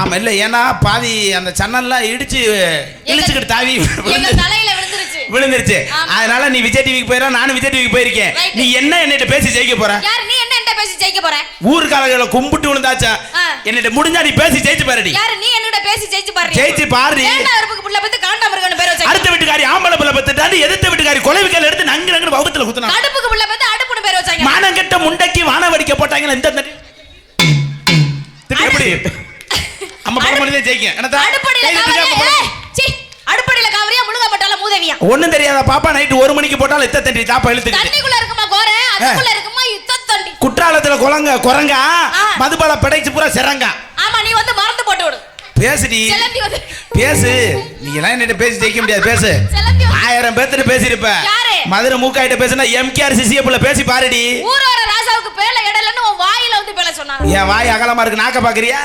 ஆமா இல்ல ஏன்னா பாதி அந்த சன்னல்லாம் இடிச்சுக்கிட்டு தாவி தலையில விழுந்துருச்சு. அதனால நீ விஜய் டிவிக்கு போயிரா, நானும் விஜய் டிவிக்கு போயிருக்கேன். நீ என்ன என்னட்ட பேசி ஜெயிக்க போற? யார் நீ என்ன என்ன பேசி ஜெயிக்க போற? ஊர்காரங்கள கும்பிட்டு விழுந்தாச்சா என்னட்ட முடிஞ்சா நீ பேசி ஜெயிச்சு பாருடி. யார் நீ என்னட்ட பேசி ஜெயிச்சு பாரு? ஜெயிச்சு பாரு. ஏண்டா அவருக்கு புள்ள பத்து காண்டாமர்கன பேர் வச்சாங்க. அடுத்த வீட்டுக்காரி ஆம்பளை புள்ள பத்துட்டாடி, எதிர்த்த வீட்டுக்காரி கொலைவிக்கல எடுத்து நங்கு நங்கு வவுத்துல குத்துனா. அடுப்புக்கு புள்ள பத்து அடுப்புன பேர் வச்சாங்க. மானங்கெட்ட முண்டைக்கு வானவடிக்க போட்டாங்க. இந்த எப்படி அம்மா பரமணிதே ஜெயிக்க. என்னடா அடுப்படியில காவரியா முழுங்க போட்டால மூதேவியா. ஒண்ணும் தெரியாத பாப்பா நைட் 1 மணிக்கு போட்டால இத்த தண்டி தாப்பா இழுத்து. தண்ணிக்குள்ள இருக்குமா கோரே, அதுக்குள்ள இருக்குமா இத்த தண்டி. குற்றாலத்துல குரங்கா மதுபால படைச்சு பூரா சிறங்கா. ஆமா நீ வந்து மறந்து போட்டு விடு. பேசுடி. பேசு. நீ எல்லாம் என்னட்ட பேசி ஜெயிக்க முடியாது. பேசு. 1000 பேர்கிட்ட பேசிருப்ப. மதுரை மூக்காயிட்ட பேசினா எம்கேஆர் சிசிஎப்ல பேசி பாருடி. ஊரோட ராசாவுக்கு பேல இடலன்னு உன் வாயில வந்து பேல சொன்னாங்க. என் வாய் அகலமா இருக்கு, நாக்க பாக்குறியா?